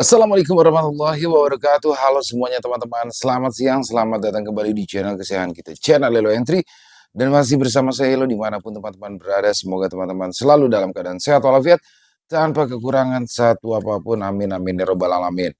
Assalamualaikum warahmatullahi wabarakatuh. Halo semuanya teman-teman. Selamat siang, selamat datang kembali di channel kesayangan kita, channel Lelo Entry. Dan masih bersama saya Elo dimanapun teman-teman berada. Semoga teman-teman selalu dalam keadaan sehat walafiat, tanpa kekurangan satu apapun. Amin amin ya robbal alamin.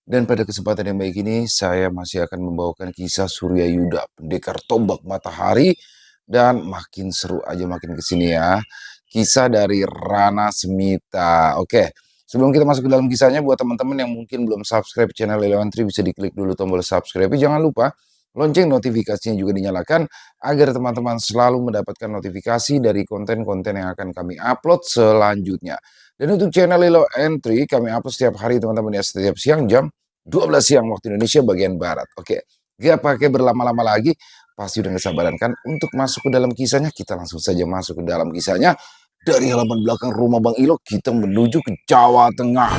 Dan pada kesempatan yang baik ini, saya masih akan membawakan kisah Surya Yuda, pendekar tombak matahari. Dan makin seru aja makin kesini ya. Kisah dari Rana Semita. Oke. Sebelum kita masuk ke dalam kisahnya, buat teman-teman yang mungkin belum subscribe channel Lelo Entry, bisa diklik dulu tombol subscribe. Jangan lupa lonceng notifikasinya juga dinyalakan agar teman-teman selalu mendapatkan notifikasi dari konten-konten yang akan kami upload selanjutnya. Dan untuk channel Lelo Entry, kami upload setiap hari teman-teman ya, setiap siang jam 12 siang waktu Indonesia bagian Barat. Oke, gak pakai berlama-lama lagi, pasti udah gak sabaran kan untuk masuk ke dalam kisahnya. Kita langsung saja masuk ke dalam kisahnya. Dari halaman belakang rumah Bang Ilo, kita menuju ke Jawa Tengah.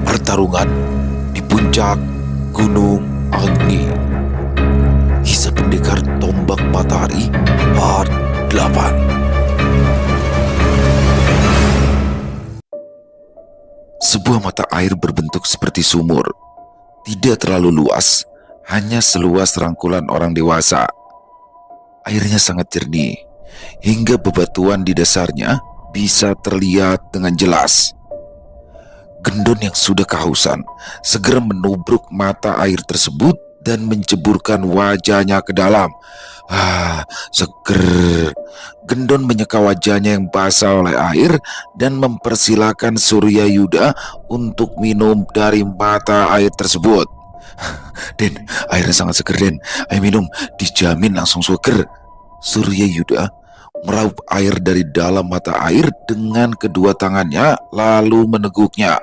Pertarungan di puncak Gunung Agni. Kisah pendekar tombak matahari part 8. Sebuah mata air berbentuk seperti sumur. Tidak terlalu luas, hanya seluas rangkulan orang dewasa. Airnya sangat jernih, hingga bebatuan di dasarnya bisa terlihat dengan jelas. Gendon yang sudah kehausan segera menubruk mata air tersebut dan menceburkan wajahnya ke dalam. Seger. Gendon menyeka wajahnya yang basah oleh air dan mempersilahkan Surya Yuda untuk minum dari mata air tersebut. Den, airnya sangat seger, Den. Ayo minum, dijamin langsung seger. Surya Yuda meraup air dari dalam mata air dengan kedua tangannya lalu meneguknya.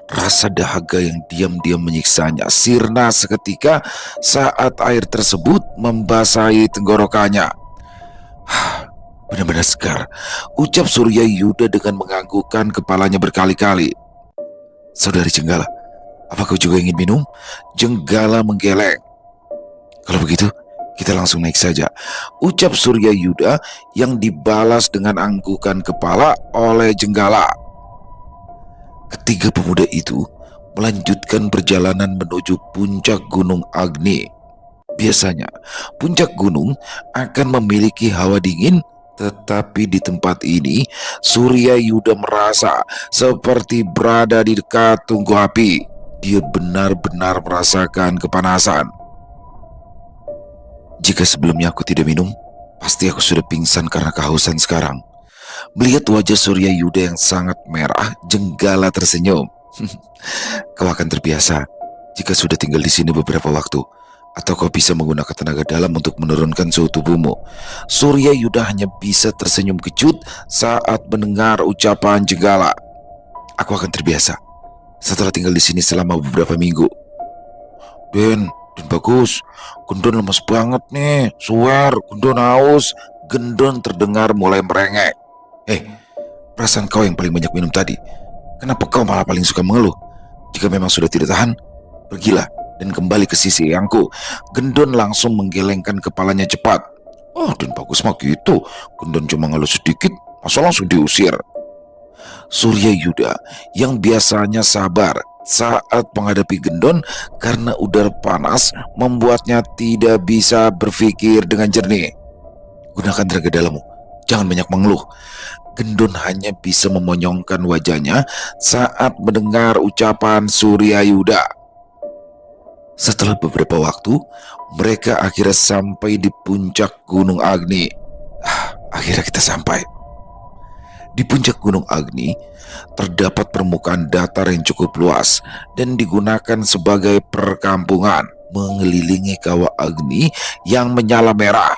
Rasa dahaga yang diam-diam menyiksanya sirna seketika saat air tersebut membasahi tenggorokannya. Benar-benar segar, ucap Surya Yuda dengan menganggukkan kepalanya berkali-kali. Saudari Jenggala, apa kau juga ingin minum? Jenggala menggeleng. Kalau begitu, kita langsung naik saja, ucap Surya Yuda yang dibalas dengan anggukan kepala oleh Jenggala. Ketiga pemuda itu melanjutkan perjalanan menuju puncak Gunung Agni. Biasanya, puncak gunung akan memiliki hawa dingin, tetapi di tempat ini, Surya Yuda merasa seperti berada di dekat tungku api. Dia benar-benar merasakan kepanasan. Jika sebelumnya aku tidak minum, pasti aku sudah pingsan karena kehausan sekarang. Melihat wajah Surya Yuda yang sangat merah, Jenggala tersenyum. Kau akan terbiasa jika sudah tinggal di sini beberapa waktu, atau kau bisa menggunakan tenaga dalam untuk menurunkan suhu tubuhmu. Surya Yuda hanya bisa tersenyum kecut saat mendengar ucapan Jenggala. Aku akan terbiasa setelah tinggal di sini selama beberapa minggu. Den bagus. Gendon lemas banget nih. Suwer, Gendon haus. Gendon terdengar mulai merengek. Perasaan kau yang paling banyak minum tadi. Kenapa kau malah paling suka mengeluh? Jika memang sudah tidak tahan, pergilah dan kembali ke sisi eyangku. Gendon langsung menggelengkan kepalanya cepat. Dan bagus mah gitu. Gendon cuma ngeluh sedikit, masa langsung diusir? Surya Yuda yang biasanya sabar saat menghadapi Gendon karena udara panas membuatnya tidak bisa berpikir dengan jernih. Gunakan tenaga dalammu, jangan banyak mengeluh. Gendon hanya bisa memonyongkan wajahnya saat mendengar ucapan Surya Yuda. Setelah beberapa waktu, mereka akhirnya sampai di puncak Gunung Agni. Akhirnya kita sampai. Di puncak Gunung Agni, terdapat permukaan datar yang cukup luas dan digunakan sebagai perkampungan mengelilingi kawah Agni yang menyala merah.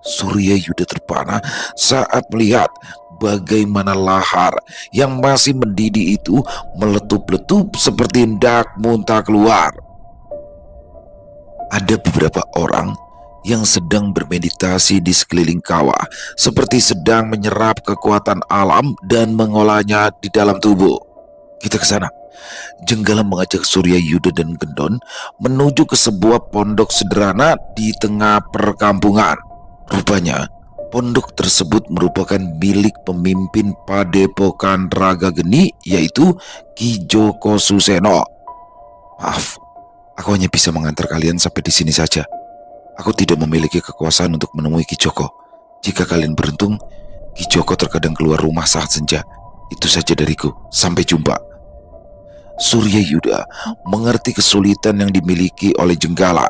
Surya Yuda terpana saat melihat bagaimana lahar yang masih mendidih itu meletup-letup seperti hendak muntah keluar. Ada beberapa orang yang sedang bermeditasi di sekeliling kawah, seperti sedang menyerap kekuatan alam dan mengolahnya di dalam tubuh. Kita ke sana. Jenggala mengajak Surya Yuda dan Gendon menuju ke sebuah pondok sederhana di tengah perkampungan. Rupanya, pondok tersebut merupakan milik pemimpin Padepokan Raga Geni, yaitu Ki Joko Suseno. Maaf, aku hanya bisa mengantar kalian sampai di sini saja. Aku tidak memiliki kekuasaan untuk menemui Ki Joko. Jika kalian beruntung, Ki Joko terkadang keluar rumah saat senja. Itu saja dariku. Sampai jumpa. Surya Yuda mengerti kesulitan yang dimiliki oleh Jenggala.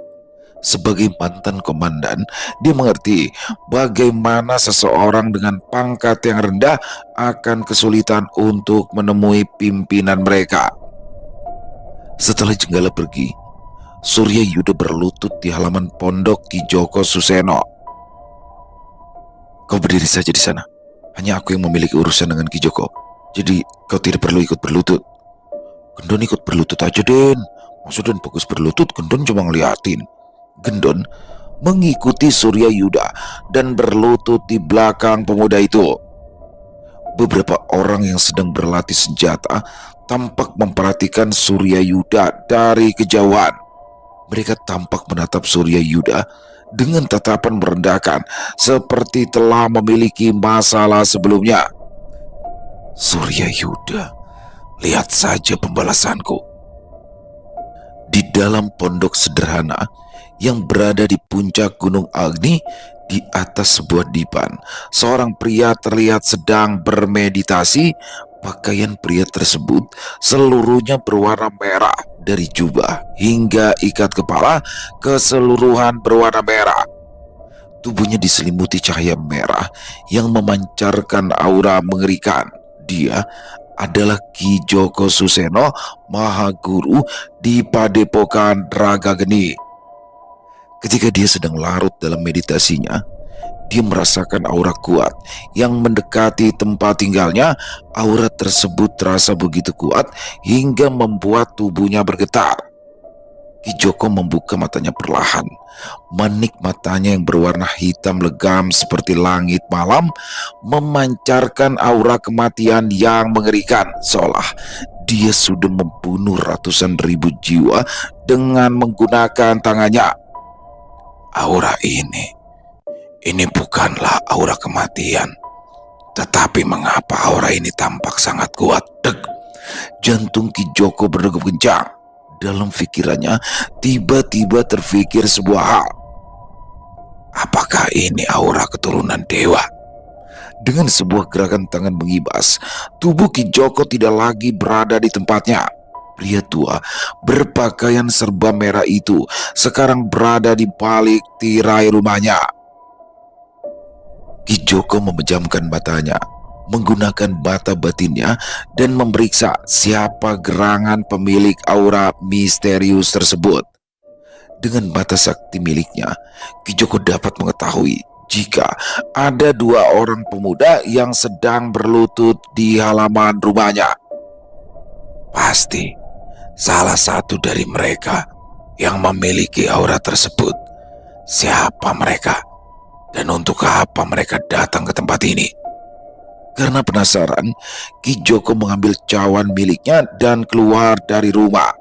Sebagai mantan komandan, dia mengerti bagaimana seseorang dengan pangkat yang rendah akan kesulitan untuk menemui pimpinan mereka. Setelah Jenggala pergi, Surya Yuda berlutut di halaman pondok Ki Joko Suseno. Kau berdiri saja di sana. Hanya aku yang memiliki urusan dengan Ki Joko. Jadi kau tidak perlu ikut berlutut. Gendon ikut berlutut aja, Den. Maksudnya fokus berlutut, Gendon cuma ngeliatin. Gendon mengikuti Surya Yuda dan berlutut di belakang pemuda itu. Beberapa orang yang sedang berlatih senjata tampak memperhatikan Surya Yuda dari kejauhan. Mereka tampak menatap Surya Yuda dengan tatapan merendahkan, seperti telah memiliki masalah sebelumnya. Surya Yuda, lihat saja pembalasanku. Di dalam pondok sederhana yang berada di puncak Gunung Agni, di atas sebuah dipan, seorang pria terlihat sedang bermeditasi. Pakaian pria tersebut seluruhnya berwarna merah, dari jubah hingga ikat kepala keseluruhan berwarna merah. Tubuhnya diselimuti cahaya merah yang memancarkan aura mengerikan. Dia adalah Ki Joko Suseno, Mahaguru di Padepokan Raga Geni. Ketika dia sedang larut dalam meditasinya, dia merasakan aura kuat yang mendekati tempat tinggalnya. Aura tersebut terasa begitu kuat hingga membuat tubuhnya bergetar. Ki Joko membuka matanya perlahan. Manik matanya yang berwarna hitam legam seperti langit malam memancarkan aura kematian yang mengerikan, seolah dia sudah membunuh ratusan ribu jiwa dengan menggunakan tangannya. Aura ini bukanlah aura kematian. Tetapi mengapa aura ini tampak sangat kuat? Deg! Jantung Ki Joko berdegup kencang. Dalam pikirannya tiba-tiba terfikir sebuah hal. Apakah ini aura keturunan dewa? Dengan sebuah gerakan tangan mengibas, tubuh Ki Joko tidak lagi berada di tempatnya. Pria tua berpakaian serba merah itu sekarang berada di balik tirai rumahnya. Ki Joko memejamkan matanya, menggunakan mata batinnya dan memeriksa siapa gerangan pemilik aura misterius tersebut. Dengan mata sakti miliknya, Ki Joko dapat mengetahui jika ada dua orang pemuda yang sedang berlutut di halaman rumahnya. Pasti salah satu dari mereka yang memiliki aura tersebut. Siapa mereka? Dan untuk apa mereka datang ke tempat ini? Karena penasaran, Ki Joko mengambil cawan miliknya dan keluar dari rumah.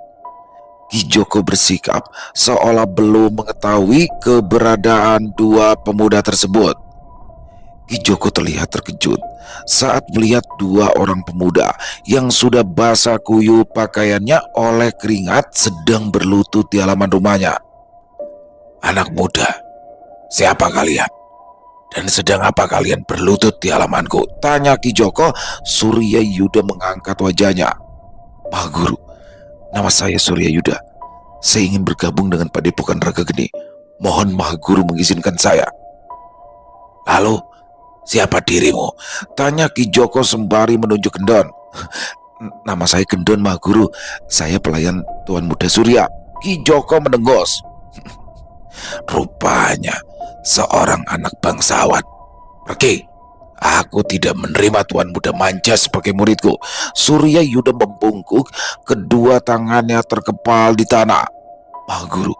Ki Joko bersikap seolah belum mengetahui keberadaan dua pemuda tersebut. Ki Joko terlihat terkejut saat melihat dua orang pemuda yang sudah basah kuyup pakaiannya oleh keringat sedang berlutut di halaman rumahnya. Anak muda, siapa kalian? Dan sedang apa kalian berlutut di halamanku? Tanya Ki Joko. Surya Yuda mengangkat wajahnya. Mahaguru, nama saya Surya Yuda. Saya ingin bergabung dengan Padepokan Raga Geni. Mohon Mahaguru mengizinkan saya. Lalu, siapa dirimu? Tanya Ki Joko sembari menunjuk Gendon. Nama saya Gendon, Mahaguru. Saya pelayan Tuan Muda Surya. Ki Joko mendengus. Rupanya seorang anak bangsawan. Pergi. Aku tidak menerima Tuan Muda manja sebagai muridku. Surya Yuda membungkuk, kedua tangannya terkepal di tanah. Mahaguru,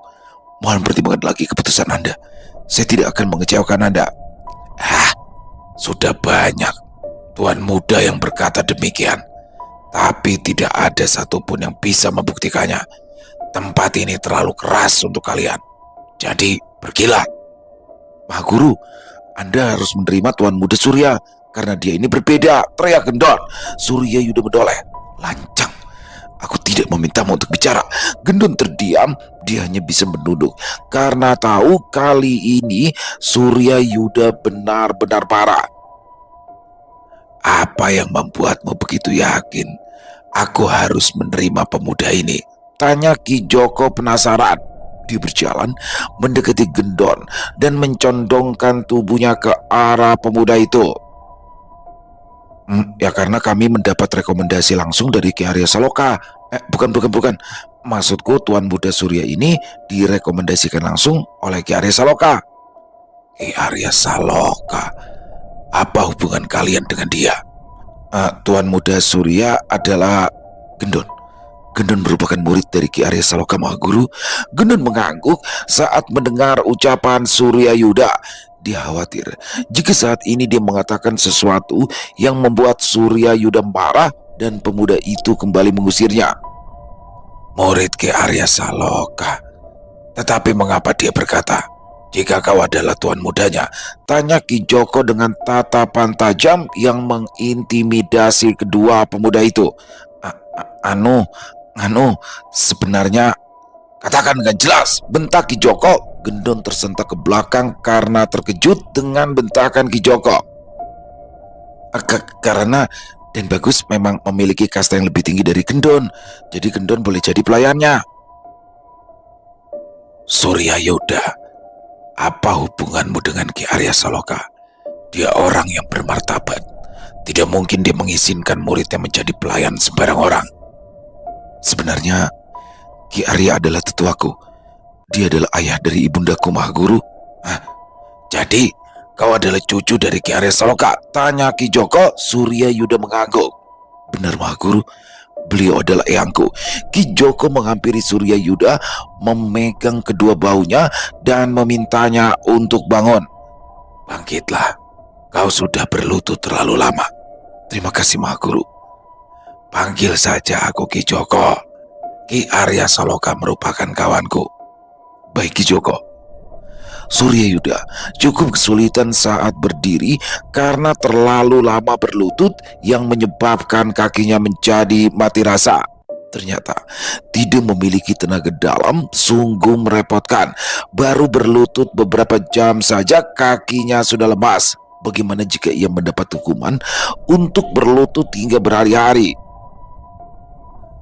mohon pertimbangkan lagi keputusan Anda. Saya tidak akan mengecewakan Anda. Sudah banyak Tuan Muda yang berkata demikian, tapi tidak ada satupun yang bisa membuktikannya. Tempat ini terlalu keras untuk kalian. Jadi pergilah. Mahaguru, Anda harus menerima Tuan Muda Surya, karena dia ini berbeda, teriak Gendon. Surya Yuda menoleh. Lancang, aku tidak memintamu untuk bicara. Gendon terdiam, dia hanya bisa menunduk, karena tahu kali ini Surya Yuda benar-benar parah. Apa yang membuatmu begitu yakin aku harus menerima pemuda ini? Tanya Ki Joko penasaran. Dia berjalan mendekati Gendon dan mencondongkan tubuhnya ke arah pemuda itu. Ya karena kami mendapat rekomendasi langsung dari Ki Arya Saloka. Bukan. Maksudku Tuan Muda Surya ini direkomendasikan langsung oleh Ki Arya Saloka. Ki Arya Saloka? Apa hubungan kalian dengan dia? Tuan Muda Surya adalah Gendon. Gendon merupakan murid dari Ki Arya Saloka Mahaguru. Gendon mengangguk saat mendengar ucapan Surya Yuda. Dia khawatir jika saat ini dia mengatakan sesuatu yang membuat Surya Yuda marah dan pemuda itu kembali mengusirnya. Murid Ki Arya Saloka. Tetapi mengapa dia berkata, jika kau adalah tuan mudanya? Tanya Ki Joko dengan tatapan tajam yang mengintimidasi kedua pemuda itu. Sebenarnya katakan dengan jelas, bentak Ki Joko. Gendon tersentak ke belakang karena terkejut dengan bentakan Ki Joko. Karena Den Bagus memang memiliki kasta yang lebih tinggi dari Gendon, jadi Gendon boleh jadi pelayannya. Surya Yuda, apa hubunganmu dengan Ki Arya Saloka? Dia orang yang bermartabat. Tidak mungkin dia mengizinkan muridnya menjadi pelayan sembarang orang. Sebenarnya Ki Arya adalah tetuaku. Dia adalah ayah dari ibundaku Mahaguru. Jadi kau adalah cucu dari Ki Arya Saloka? Tanya Ki Joko. Surya Yuda mengangguk. Benar Mahaguru, beliau adalah eyangku. Ki Joko menghampiri Surya Yuda, memegang kedua bahunya dan memintanya untuk bangun. Bangkitlah, kau sudah berlutut terlalu lama. Terima kasih Mahaguru. Panggil saja aku Ki Joko. Ki Arya Saloka merupakan kawanku. Baik Ki Joko. Surya Yuda cukup kesulitan saat berdiri karena terlalu lama berlutut yang menyebabkan kakinya menjadi mati rasa. Ternyata tidak memiliki tenaga dalam, sungguh merepotkan. Baru berlutut beberapa jam saja kakinya sudah lemas. Bagaimana jika ia mendapat hukuman untuk berlutut hingga berhari-hari?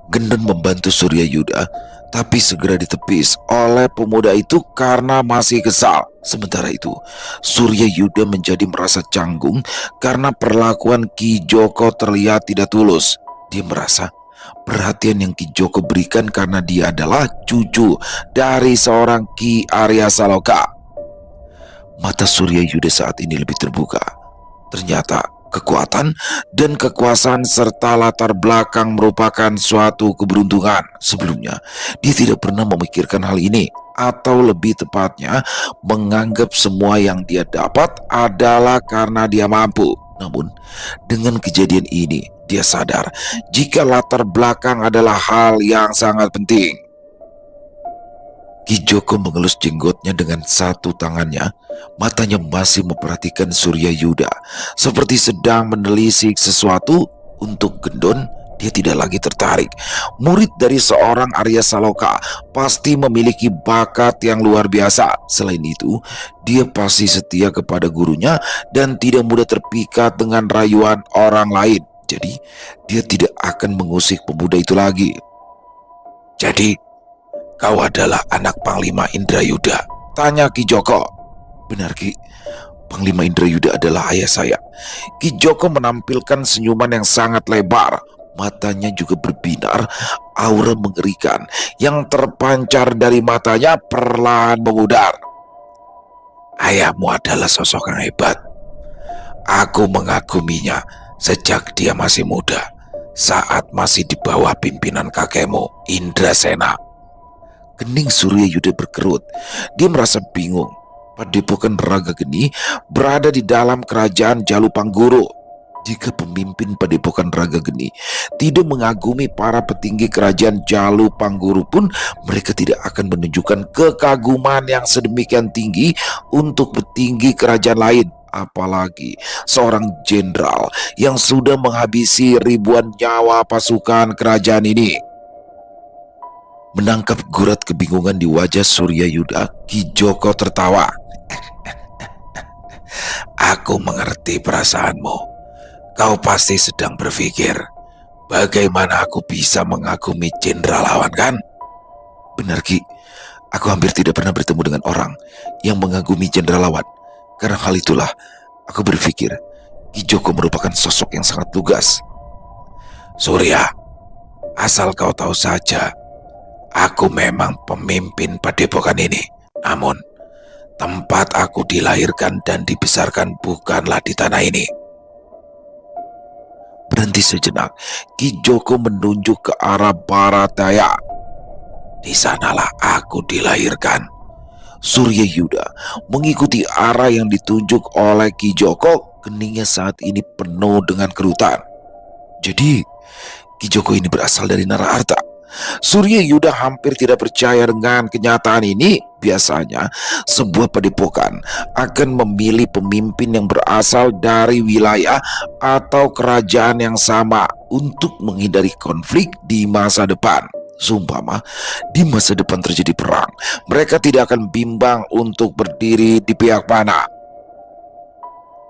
Gendon membantu Surya Yuda, tapi segera ditepis oleh pemuda itu karena masih kesal. Sementara itu, Surya Yuda menjadi merasa canggung karena perlakuan Ki Joko terlihat tidak tulus. Dia merasa perhatian yang Ki Joko berikan karena dia adalah cucu dari seorang Ki Arya Saloka. Mata Surya Yuda saat ini lebih terbuka. Ternyata kekuatan dan kekuasaan serta latar belakang merupakan suatu keberuntungan. Sebelumnya, dia tidak pernah memikirkan hal ini, atau lebih tepatnya, menganggap semua yang dia dapat adalah karena dia mampu. Namun, dengan kejadian ini, dia sadar jika latar belakang adalah hal yang sangat penting. Ki Joko mengelus jenggotnya dengan satu tangannya. Matanya masih memperhatikan Surya Yuda, seperti sedang menelisik sesuatu. Untuk Gendon, dia tidak lagi tertarik. Murid dari seorang Arya Saloka pasti memiliki bakat yang luar biasa. Selain itu, dia pasti setia kepada gurunya dan tidak mudah terpikat dengan rayuan orang lain. Jadi, dia tidak akan mengusik pemuda itu lagi. Jadi, kau adalah anak Panglima Indrayuda? Tanya Ki Joko. Benar Ki, Panglima Indrayuda adalah ayah saya. Ki Joko menampilkan senyuman yang sangat lebar. Matanya juga berbinar, aura mengerikan yang terpancar dari matanya perlahan memudar. Ayahmu adalah sosok yang hebat. Aku mengaguminya sejak dia masih muda, saat masih di bawah pimpinan kakekmu, Indrasena. Kening Surya Yuda berkerut. Dia merasa bingung. Padepokan Raga Geni berada di dalam kerajaan Jalupangguru. Jika pemimpin Padepokan Raga Geni tidak mengagumi para petinggi kerajaan Jalupangguru pun, mereka tidak akan menunjukkan kekaguman yang sedemikian tinggi untuk petinggi kerajaan lain. Apalagi seorang jenderal yang sudah menghabisi ribuan nyawa pasukan kerajaan ini. Menangkap gurat kebingungan di wajah Surya Yuda, Ki Joko tertawa. Aku mengerti perasaanmu. Kau pasti sedang berpikir, bagaimana aku bisa mengagumi jenderal lawan, kan? Benar, Ki. Aku hampir tidak pernah bertemu dengan orang yang mengagumi jenderal lawan. Karena hal itulah, aku berpikir Ki Joko merupakan sosok yang sangat lugas. Surya, asal kau tahu saja, aku memang pemimpin padepokan ini. Namun, tempat aku dilahirkan dan dibesarkan bukanlah di tanah ini. Berhenti sejenak, Ki Joko menunjuk ke arah barat daya. Di sanalah aku dilahirkan. Surya Yuda mengikuti arah yang ditunjuk oleh Ki Joko. Keningnya saat ini penuh dengan kerutan. Jadi, Ki Joko ini berasal dari Naraarta. Surya Yuda hampir tidak percaya dengan kenyataan ini. Biasanya, sebuah padepokan akan memilih pemimpin yang berasal dari wilayah atau kerajaan yang sama untuk menghindari konflik di masa depan. Seumpama, di masa depan terjadi perang, mereka tidak akan bimbang untuk berdiri di pihak mana.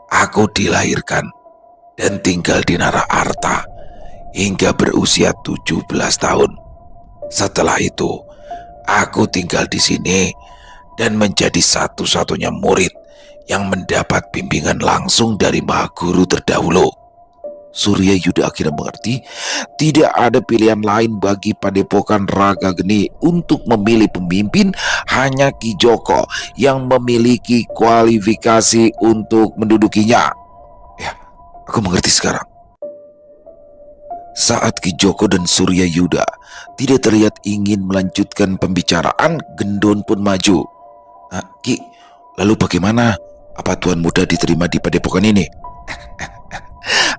Aku dilahirkan dan tinggal di Naraarta hingga berusia 17 tahun. Setelah itu, aku tinggal di sini dan menjadi satu-satunya murid yang mendapat bimbingan langsung dari Maha Guru terdahulu. Surya Yuda akhirnya mengerti tidak ada pilihan lain bagi padepokan Raga Geni untuk memilih pemimpin. Hanya Ki Joko yang memiliki kualifikasi untuk mendudukinya. Ya, aku mengerti sekarang. Saat Ki Joko dan Surya Yuda tidak terlihat ingin melanjutkan pembicaraan, Gendon pun maju. Ki, lalu bagaimana? Apa Tuan Muda diterima di padepokan ini?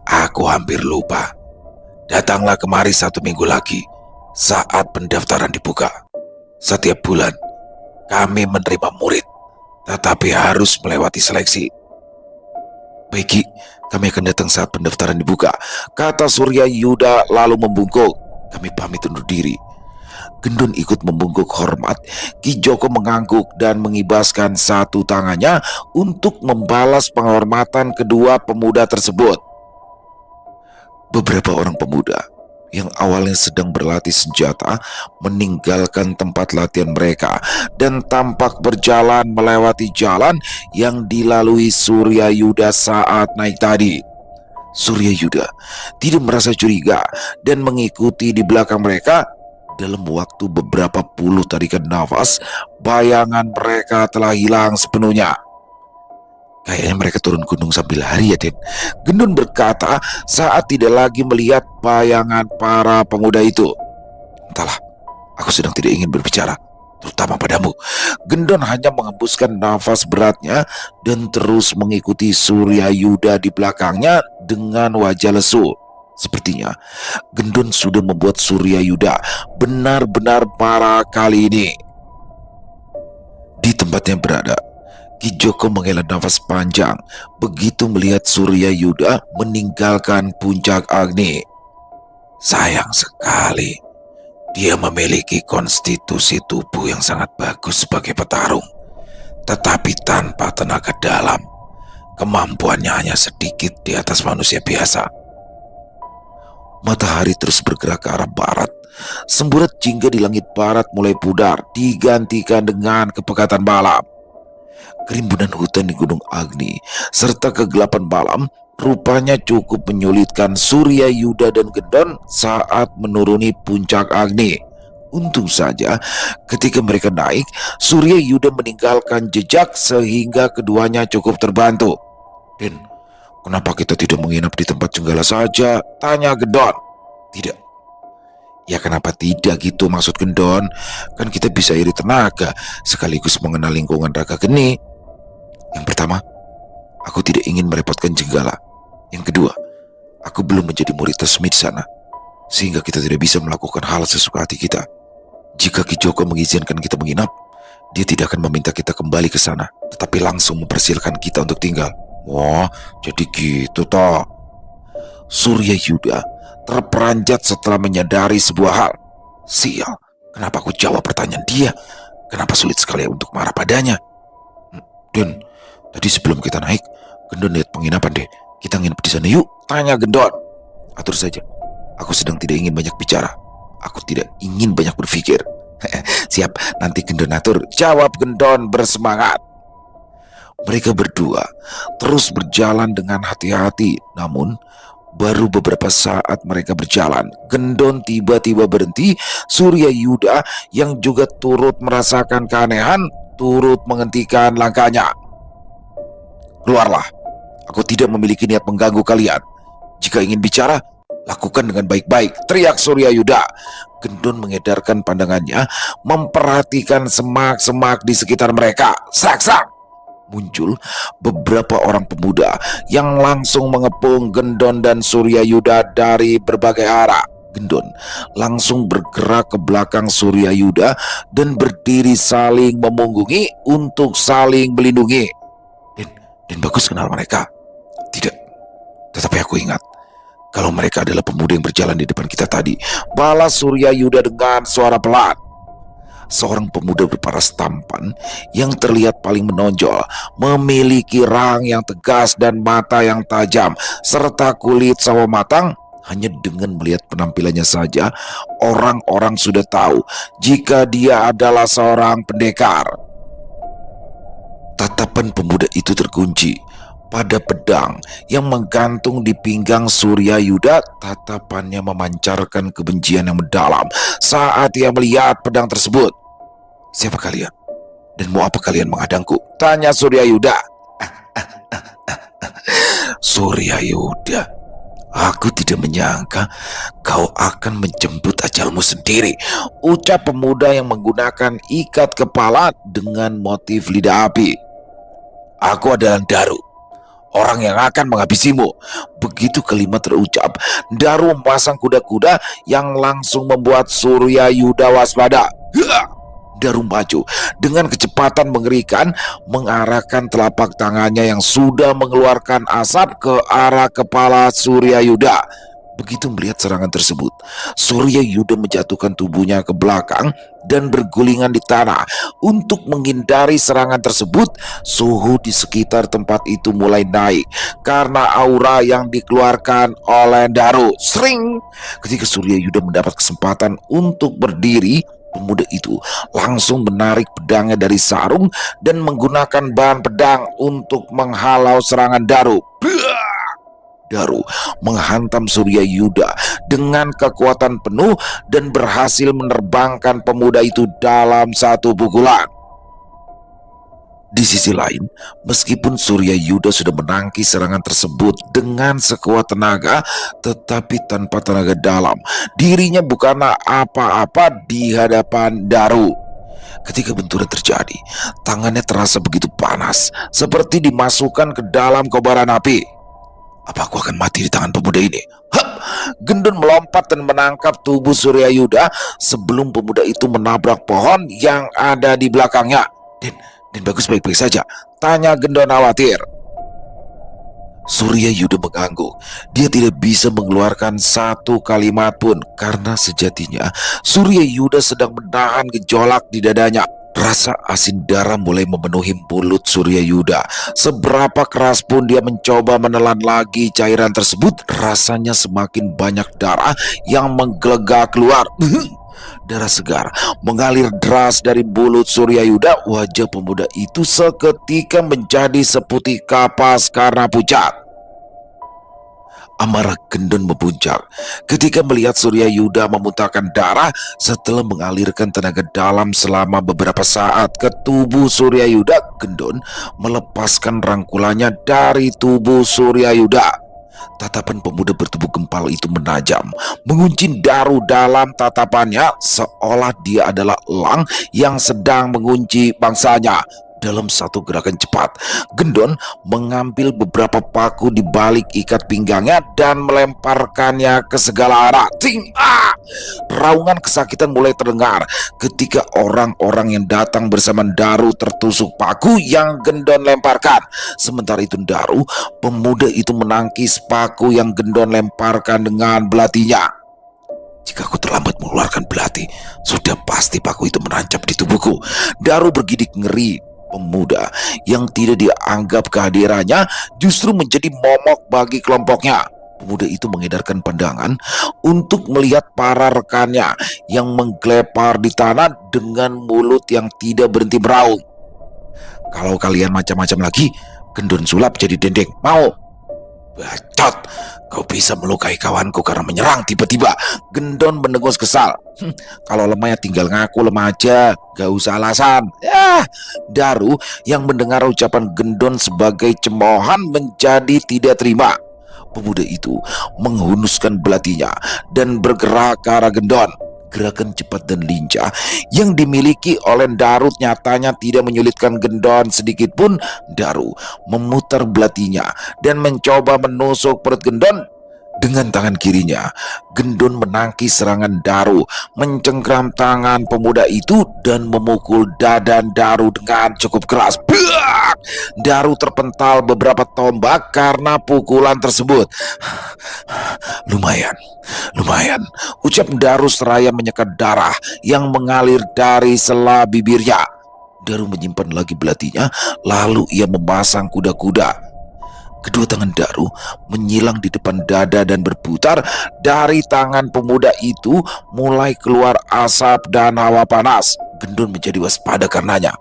Aku hampir lupa. Datanglah kemari 1 minggu lagi saat pendaftaran dibuka. Setiap bulan kami menerima murid, tetapi harus melewati seleksi. Baik, Ki, kami akan datang saat pendaftaran dibuka, kata Surya Yuda lalu membungkuk. Kami pamit undur diri. Gendon ikut membungkuk hormat. Ki Joko mengangguk dan mengibaskan satu tangannya untuk membalas penghormatan kedua pemuda tersebut. Beberapa orang pemuda yang awalnya sedang berlatih senjata meninggalkan tempat latihan mereka dan tampak berjalan melewati jalan yang dilalui Surya Yuda saat naik tadi. Surya Yuda tidak merasa curiga dan mengikuti di belakang mereka. Dalam waktu beberapa puluh tarikan nafas, bayangan mereka telah hilang sepenuhnya. Kayaknya mereka turun gunung sambil lari, ya, Den. Gendon berkata saat tidak lagi melihat bayangan para pemuda itu. Entahlah, aku sedang tidak ingin berbicara, terutama padamu. Gendon hanya mengembuskan nafas beratnya dan terus mengikuti Surya Yuda di belakangnya dengan wajah lesu. Sepertinya Gendon sudah membuat Surya Yuda benar-benar marah kali ini. Di tempatnya berada, Ki Joko menghela nafas panjang begitu melihat Surya Yuda meninggalkan puncak Agni. Sayang sekali, dia memiliki konstitusi tubuh yang sangat bagus sebagai petarung, tetapi tanpa tenaga dalam. Kemampuannya hanya sedikit di atas manusia biasa. Matahari terus bergerak ke arah barat. Semburat jingga di langit barat mulai pudar, digantikan dengan kepekatan malam. Kerimbunan hutan di Gunung Agni serta kegelapan malam rupanya cukup menyulitkan Surya Yuda dan Gendon saat menuruni puncak Agni. Untung saja ketika mereka naik, Surya Yuda meninggalkan jejak sehingga keduanya cukup terbantu. Den, kenapa kita tidak menginap di tempat Jenggala saja? Tanya Gendon. Tidak. Ya kenapa tidak gitu maksud Gendon? Kan kita bisa iri tenaga sekaligus mengenal lingkungan Raga Geni. Yang pertama, aku tidak ingin merepotkan Jenggala. Yang kedua, aku belum menjadi murid resmi di sana, sehingga kita tidak bisa melakukan hal sesuka hati kita. Jika Ki Joko mengizinkan kita menginap, dia tidak akan meminta kita kembali ke sana, tetapi langsung mempersilahkan kita untuk tinggal. Wah, jadi gitu toh. Surya Yuda terperanjat setelah menyadari sebuah hal. Sial, kenapa aku jawab pertanyaan dia? Kenapa sulit sekali untuk marah padanya? Dan tadi sebelum kita naik, Gendon lihat penginapan deh. Kita nginep di sana yuk, tanya Gendon. Atur saja, aku sedang tidak ingin banyak bicara. Aku tidak ingin banyak berpikir. Siap, nanti Gendon atur, jawab Gendon bersemangat. Mereka berdua terus berjalan dengan hati-hati. Namun baru beberapa saat mereka berjalan, Gendon tiba-tiba berhenti. Surya Yuda yang juga turut merasakan keanehan turut menghentikan langkahnya. Keluarlah, aku tidak memiliki niat mengganggu kalian. Jika ingin bicara, lakukan dengan baik-baik, teriak Surya Yuda. Gendon mengedarkan pandangannya, memperhatikan semak-semak di sekitar mereka. Sak-sak! Muncul beberapa orang pemuda yang langsung mengepung Gendon dan Surya Yuda dari berbagai arah. Gendon langsung bergerak ke belakang Surya Yuda dan berdiri saling memunggungi untuk saling melindungi. Dan bagus kenal mereka. Tidak, tetapi aku ingat kalau mereka adalah pemuda yang berjalan di depan kita tadi, balas Surya Yuda dengan suara pelan. Seorang pemuda berparas tampan yang terlihat paling menonjol, memiliki rahang yang tegas dan mata yang tajam, serta kulit sawo matang. Hanya dengan melihat penampilannya saja, orang-orang sudah tahu jika dia adalah seorang pendekar. Tatapan pemuda itu terkunci pada pedang yang menggantung di pinggang Surya Yuda. Tatapannya memancarkan kebencian yang mendalam saat ia melihat pedang tersebut. Siapa kalian? Dan mau apa kalian menghadangku? Tanya Surya Yuda. Surya Yuda, aku tidak menyangka kau akan menjemput ajalmu sendiri, ucap pemuda yang menggunakan ikat kepala dengan motif lidah api. Aku adalah Daru, orang yang akan menghabisimu. Begitu kalimat terucap, Daru memasang kuda-kuda yang langsung membuat Surya Yuda waspada. Daru maju dengan kecepatan mengerikan, mengarahkan telapak tangannya yang sudah mengeluarkan asap ke arah kepala Surya Yuda. Begitu melihat serangan tersebut, Surya Yuda menjatuhkan tubuhnya ke belakang dan bergulingan di tanah. Untuk menghindari serangan tersebut, suhu di sekitar tempat itu mulai naik karena aura yang dikeluarkan oleh Daru. Sering! Ketika Surya Yuda mendapat kesempatan untuk berdiri, pemuda itu langsung menarik pedangnya dari sarung dan menggunakan bahan pedang untuk menghalau serangan Daru. Daru menghantam Surya Yuda dengan kekuatan penuh dan berhasil menerbangkan pemuda itu dalam satu pukulan. Di sisi lain, meskipun Surya Yuda sudah menangkis serangan tersebut dengan sekuat tenaga, tetapi tanpa tenaga dalam, dirinya bukanlah apa-apa di hadapan Daru. Ketika benturan terjadi, tangannya terasa begitu panas, seperti dimasukkan ke dalam kobaran api. Apa aku akan mati di tangan pemuda ini? Hap! Gendon melompat dan menangkap tubuh Surya Yuda sebelum pemuda itu menabrak pohon yang ada di belakangnya. Dan bagus baik-baik saja? Tanya Gendon khawatir. Surya Yuda mengangguk. Dia tidak bisa mengeluarkan satu kalimat pun karena sejatinya Surya Yuda sedang menahan gejolak di dadanya. Rasa asin darah mulai memenuhi mulut Surya Yuda. Seberapa keras pun dia mencoba menelan lagi cairan tersebut, rasanya semakin banyak darah yang menggelegak keluar. Darah segar mengalir deras dari mulut Surya Yuda. Wajah pemuda itu seketika menjadi seputih kapas karena pucat. Amarah Gendon memuncak ketika melihat Surya Yuda memuntahkan darah setelah mengalirkan tenaga dalam selama beberapa saat ke tubuh Surya Yuda. Gendon melepaskan rangkulannya dari tubuh Surya Yuda. Tatapan pemuda bertubuh gempal itu menajam, mengunci Daru dalam tatapannya seolah dia adalah elang yang sedang mengunci bangsanya. Dalam satu gerakan cepat, Gendon mengambil beberapa paku di balik ikat pinggangnya dan melemparkannya ke segala arah. Ting! Ah! Raungan kesakitan mulai terdengar ketika orang-orang yang datang bersama Daru tertusuk paku yang Gendon lemparkan. Sementara itu Daru, pemuda itu menangkis paku yang Gendon lemparkan dengan belatinya. Jika aku terlambat mengeluarkan belati, sudah pasti paku itu menancap di tubuhku. Daru bergidik ngeri. Pemuda yang tidak dianggap kehadirannya justru menjadi momok bagi kelompoknya. Pemuda itu mengedarkan pandangan untuk melihat para rekannya yang menggelepar di tanah dengan mulut yang tidak berhenti meraung. Kalau kalian macam-macam lagi, Gendon sulap jadi dendeng. Mau? Bacot, kau bisa melukai kawanku karena menyerang tiba-tiba. Gendon mendengus kesal. Kalau lemah ya tinggal ngaku lemah aja, gak usah alasan. Daru yang mendengar ucapan Gendon sebagai cemoohan menjadi tidak terima. Pemuda itu menghunuskan belatinya dan bergerak ke arah Gendon. Gerakan cepat dan lincah yang dimiliki oleh Daru nyatanya tidak menyulitkan Gendon sedikit pun. Daru memutar belatinya dan mencoba menusuk perut Gendon. Dengan tangan kirinya, Gendon menangkis serangan Daru, mencengkram tangan pemuda itu dan memukul dada Daru dengan cukup keras. Biak! Daru terpental beberapa tombak karena pukulan tersebut. Lumayan, ucap Daru seraya menyekat darah yang mengalir dari sela bibirnya. Daru menyimpan lagi belatinya, lalu ia memasang kuda-kuda. Kedua tangan Daru menyilang di depan dada dan berputar. Dari tangan pemuda itu mulai keluar asap dan hawa panas. Gendon menjadi waspada karenanya.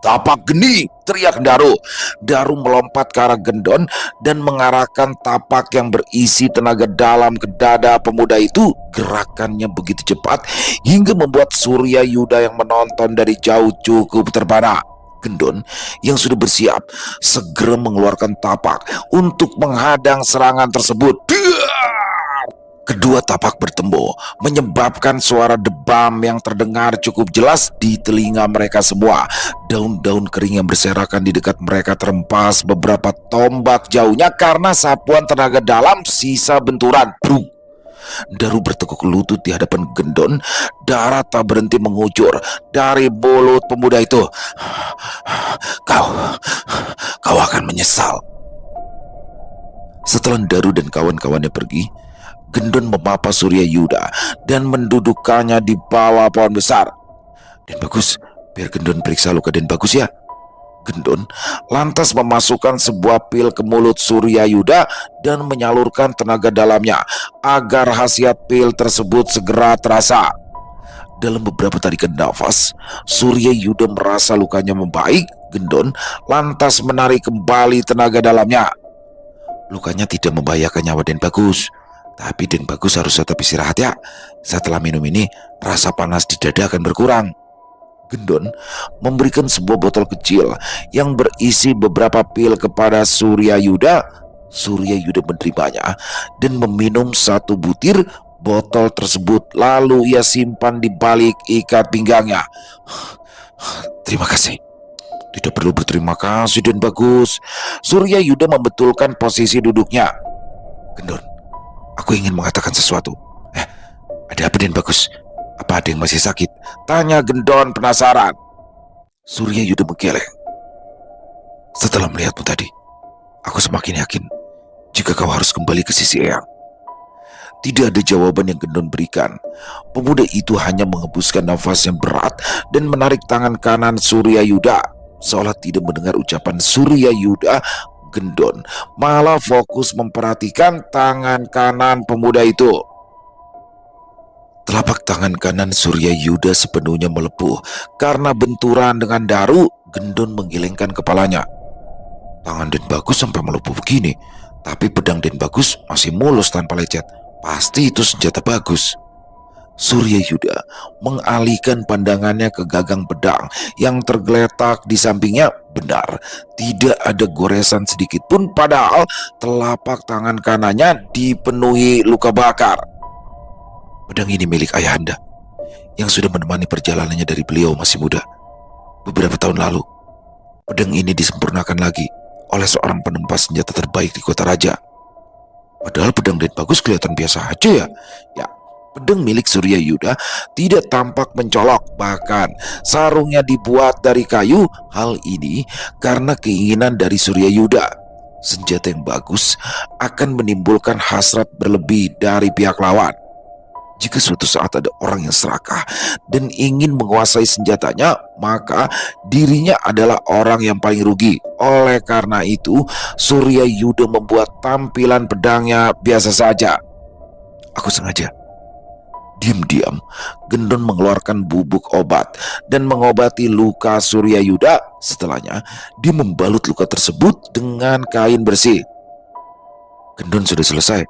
Tapak geni, teriak Daru. Daru melompat ke arah Gendon dan mengarahkan tapak yang berisi tenaga dalam ke dada pemuda itu. Gerakannya begitu cepat hingga membuat Surya Yuda yang menonton dari jauh cukup terpana. Gendon yang sudah bersiap segera mengeluarkan tapak untuk menghadang serangan tersebut. Kedua tapak bertemu menyebabkan suara debam yang terdengar cukup jelas di telinga mereka semua. Daun-daun kering yang berserakan di dekat mereka terempas beberapa tombak jauhnya karena sapuan tenaga dalam sisa benturan. Daru bertekuk lutut di hadapan Gendon. Darah tak berhenti mengucur dari mulut pemuda itu. Kau akan menyesal. Setelah Daru dan kawan-kawannya pergi, Gendon memapa Surya Yuda dan mendudukkannya di bawah pohon besar. Den Bagus, biar Gendon periksa luka Den Bagus ya. Gendon lantas memasukkan sebuah pil ke mulut Surya Yuda dan menyalurkan tenaga dalamnya agar khasiat pil tersebut segera terasa. Dalam beberapa tarikan nafas, Surya Yuda merasa lukanya membaik. Gendon lantas menarik kembali tenaga dalamnya. Lukanya tidak membahayakan nyawa Den Bagus, tapi Den Bagus harus tetap istirahat ya. Setelah minum ini, rasa panas di dada akan berkurang. Gendon memberikan sebuah botol kecil yang berisi beberapa pil kepada Surya Yuda. Surya Yuda menerimanya dan meminum satu butir botol tersebut, lalu ia simpan di balik ikat pinggangnya. Terima kasih. Tidak perlu berterima kasih Den Bagus. Surya Yuda membetulkan posisi duduknya. Gendon, aku ingin mengatakan sesuatu. Ada apa Den Bagus? Apa ada yang masih sakit? Tanya Gendon penasaran. Surya Yuda menggeleng. Setelah melihatmu tadi, aku semakin yakin jika kau harus kembali ke sisi Eyang. Tidak ada jawaban yang Gendon berikan. Pemuda itu hanya menghembuskan nafas yang berat dan menarik tangan kanan Surya Yuda. Seolah tidak mendengar ucapan Surya Yuda, Gendon malah fokus memperhatikan tangan kanan pemuda itu. Telapak tangan kanan Surya Yuda sepenuhnya melepuh karena benturan dengan Daru. Gendon menggelengkan kepalanya. Tangan Den Bagus sampai melepuh begini, tapi pedang Den Bagus masih mulus tanpa lecet. Pasti itu senjata bagus. Surya Yuda mengalihkan pandangannya ke gagang pedang yang tergeletak di sampingnya. Benar, tidak ada goresan sedikit pun, padahal telapak tangan kanannya dipenuhi luka bakar. Pedang ini milik ayahanda yang sudah menemani perjalanannya dari beliau masih muda beberapa tahun lalu. Pedang ini disempurnakan lagi oleh seorang penempas senjata terbaik di kota raja. Padahal pedang Den Bagus kelihatan biasa aja ya. Ya, pedang milik Surya Yuda tidak tampak mencolok. Bahkan sarungnya dibuat dari kayu. Hal ini karena keinginan dari Surya Yuda. Senjata yang bagus akan menimbulkan hasrat berlebih dari pihak lawan. Jika suatu saat ada orang yang serakah dan ingin menguasai senjatanya, maka dirinya adalah orang yang paling rugi. Oleh karena itu, Surya Yuda membuat tampilan pedangnya biasa saja. Aku sengaja diam-diam Gendon mengeluarkan bubuk obat dan mengobati luka Surya Yuda. Setelahnya, dia membalut luka tersebut dengan kain bersih. Gendon sudah selesai.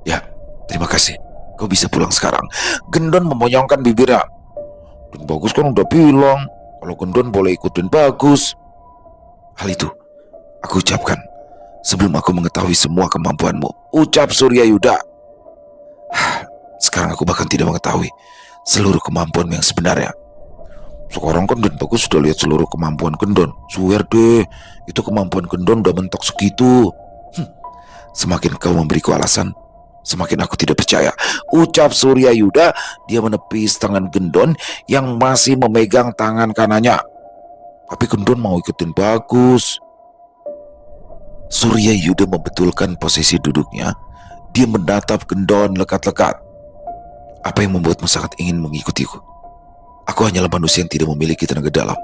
Ya, terima kasih. Kau bisa pulang sekarang. Gendon memonyongkan bibirnya. Den Bagus kan udah bilang kalau Gendon boleh ikut Den Bagus. Hal itu aku ucapkan sebelum aku mengetahui semua kemampuanmu, ucap Surya Yuda. Sekarang aku bahkan tidak mengetahui seluruh kemampuan yang sebenarnya. Sekarang kan Den Bagus sudah lihat seluruh kemampuan Gendon. Swear deh, itu kemampuan Gendon udah mentok segitu. Semakin kau memberiku alasan, semakin aku tidak percaya, ucap Surya Yuda. Dia menepis tangan Gendon yang masih memegang tangan kanannya. Tapi Gendon mau ikutin Bagus. Surya Yuda membetulkan posisi duduknya. Dia menatap Gendon lekat-lekat. Apa yang membuatmu sangat ingin mengikutiku? Aku hanyalah manusia yang tidak memiliki tenaga dalam.